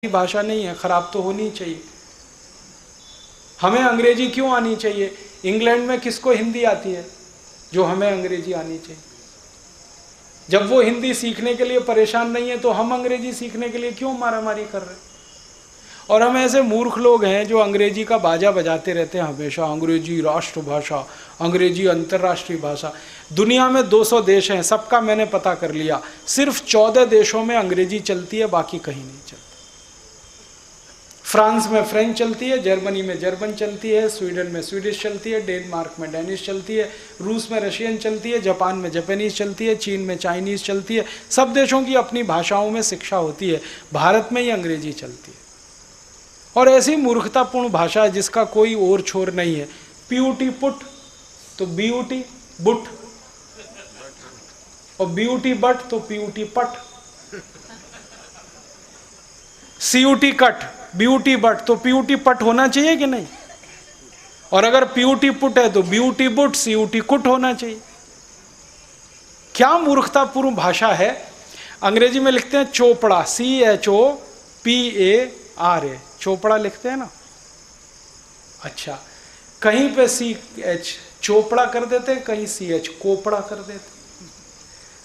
भाषा नहीं है, खराब तो होनी चाहिए। हमें अंग्रेजी क्यों आनी चाहिए? इंग्लैंड में किसको हिंदी आती है जो हमें अंग्रेजी आनी चाहिए? जब वो हिंदी सीखने के लिए परेशान नहीं है तो हम अंग्रेजी सीखने के लिए क्यों मारामारी कर रहे हैं? और हम ऐसे मूर्ख लोग हैं जो अंग्रेजी का बाजा बजाते रहते हैं हमेशा, अंग्रेजी राष्ट्रभाषा, अंग्रेजी अंतर्राष्ट्रीय भाषा। दुनिया में 200 देश हैं, सबका मैंने पता कर लिया, सिर्फ 14 देशों में अंग्रेजी चलती है, बाकी कहीं नहीं चलती। फ्रांस में फ्रेंच चलती है, जर्मनी में जर्मन चलती है, स्वीडन में स्वीडिश चलती है, डेनमार्क में डेनिश चलती है, रूस में रशियन चलती है, जापान में जापानीज चलती है, चीन में चाइनीज चलती है। सब देशों की अपनी भाषाओं में शिक्षा होती है, भारत में ही अंग्रेजी चलती है। और ऐसी मूर्खतापूर्ण भाषा है जिसका कोई और छोर नहीं है। पीयूटी पुट तो बीयूटी बुट, और बीयूटी बट तो पीयूटी पट, सीयूटी कट ब्यूटी बट तो पीयूटी पट होना चाहिए कि नहीं? और अगर पीयूटी पुट है तो ब्यूटी बुट सीयूटी कुट होना चाहिए। क्या मूर्खतापूर्ण भाषा है। अंग्रेजी में लिखते हैं चोपड़ा, CHOPARA, चोपड़ा लिखते हैं ना। अच्छा, कहीं पे CH चोपड़ा कर देते हैं, कहीं CH कोपड़ा कर देते हैं।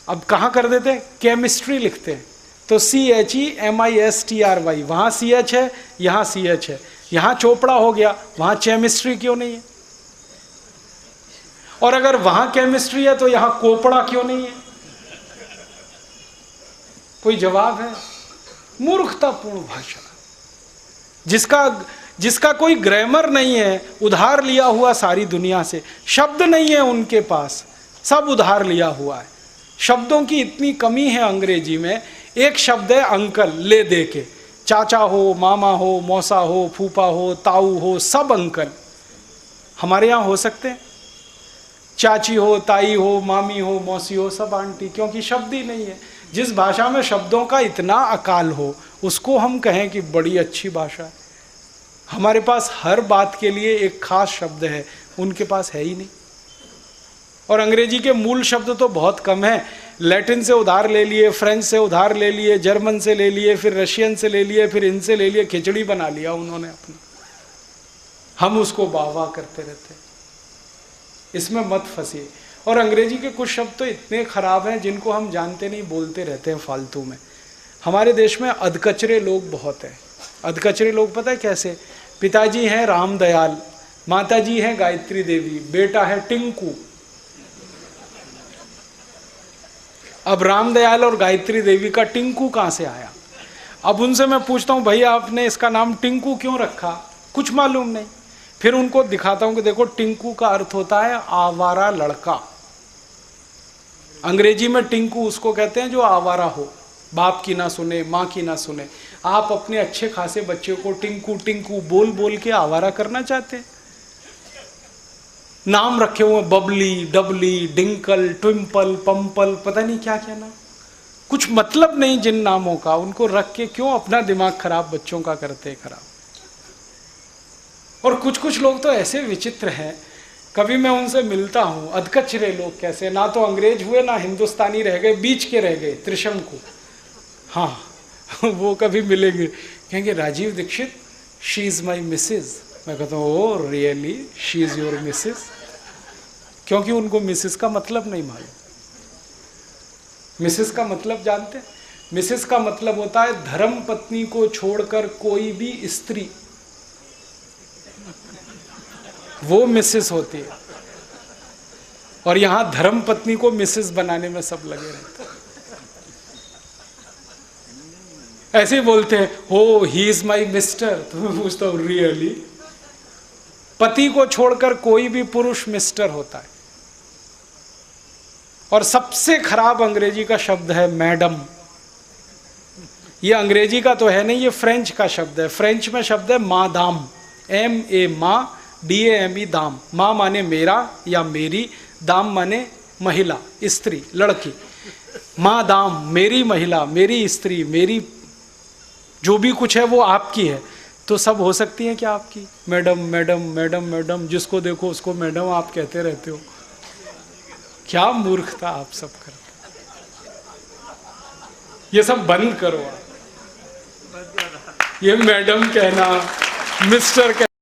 अब कहाँ कर देते हैं? केमिस्ट्री लिखते हैं तो CHEMISTRY, वहाँ CH है, यहाँ CH है, यहाँ चोपड़ा हो गया, वहाँ केमिस्ट्री क्यों नहीं है? और अगर वहाँ केमिस्ट्री है तो यहाँ कोपड़ा क्यों नहीं है? कोई जवाब है? मूर्खतापूर्ण भाषा जिसका कोई ग्रामर नहीं है, उधार लिया हुआ सारी दुनिया से, शब्द नहीं है उनके पास, सब उधार लिया हुआ है। शब्दों की इतनी कमी है अंग्रेजी में। एक शब्द है अंकल, ले दे के, चाचा हो, मामा हो, मौसा हो, फूफा हो, ताऊ हो, सब अंकल। हमारे यहाँ हो सकते हैं चाची हो, ताई हो, मामी हो, मौसी हो, सब आंटी, क्योंकि शब्द ही नहीं है। जिस भाषा में शब्दों का इतना अकाल हो उसको हम कहें कि बड़ी अच्छी भाषा है। हमारे पास हर बात के लिए एक खास शब्द है, उनके पास है ही नहीं। और अंग्रेजी के मूल शब्द तो बहुत कम है। लैटिन से उधार ले लिए, फ्रेंच से उधार ले लिए, जर्मन से ले लिए, फिर रशियन से ले लिए, फिर इनसे ले लिए, खिचड़ी बना लिया उन्होंने अपनी। हम उसको वाह वाह करते रहते हैं। इसमें मत फंसिए। और अंग्रेजी के कुछ शब्द तो इतने खराब हैं जिनको हम जानते नहीं, बोलते रहते हैं फालतू में। हमारे देश में अधकचरे लोग बहुत हैं। अधकचरे लोग पता है कैसे? पिताजी हैं रामदयाल, माताजी हैं गायत्री देवी, बेटा है टिंकू। अब रामदयाल और गायत्री देवी का टिंकू कहाँ से आया? अब उनसे मैं पूछता हूँ, भैया आपने इसका नाम टिंकू क्यों रखा? कुछ मालूम नहीं। फिर उनको दिखाता हूँ कि देखो, टिंकू का अर्थ होता है आवारा लड़का। अंग्रेजी में टिंकू उसको कहते हैं जो आवारा हो, बाप की ना सुने, माँ की ना सुने। आप अपने अच्छे खासे बच्चे को टिंकू टिंकू बोल बोल के आवारा करना चाहते हैं। नाम रखे हुए बबली, डबली, डिंकल, ट्विंपल, पंपल, पता नहीं क्या क्या नाम। कुछ मतलब नहीं जिन नामों का, उनको रख के क्यों अपना दिमाग खराब बच्चों का करते हैं खराब। और कुछ लोग तो ऐसे विचित्र हैं, कभी मैं उनसे मिलता हूँ, अधकचरे लोग कैसे, ना तो अंग्रेज हुए ना हिंदुस्तानी रह गए, बीच के रह गए, त्रिशम को। हाँ वो कभी मिलेंगे, कहेंगे Rajiv Dikshit, she is my missus. मैं कहता हूँ oh really, she is your missus? क्योंकि उनको मिसेस का मतलब नहीं मालूम। मिसेस का मतलब जानते हैं? मिसेस का मतलब होता है धर्म पत्नी को छोड़कर कोई भी स्त्री, वो मिसेस होती है। और यहां धर्म पत्नी को मिसेस बनाने में सब लगे रहते हैं। ऐसे ही बोलते हैं हो ही इज माई मिस्टर। तो मैं पूछता हूं रियली? पति को छोड़कर कोई भी पुरुष मिस्टर होता है। और सबसे खराब अंग्रेजी का शब्द है मैडम। ये अंग्रेजी का तो है नहीं, ये फ्रेंच का शब्द है। फ्रेंच में शब्द है मादाम, MA माँ, DAME दाम। माँ माने मेरा या मेरी, दाम माने महिला, स्त्री, लड़की। मादाम, मेरी महिला, मेरी स्त्री, मेरी जो भी कुछ है वो आपकी है। तो सब हो सकती है क्या आपकी? मैडम मैडम मैडम मैडम, जिसको देखो उसको मैडम आप कहते रहते हो। क्या मूर्खता आप सब करते। ये सब बंद करो आप। ये मैडम कहना, मिस्टर कहना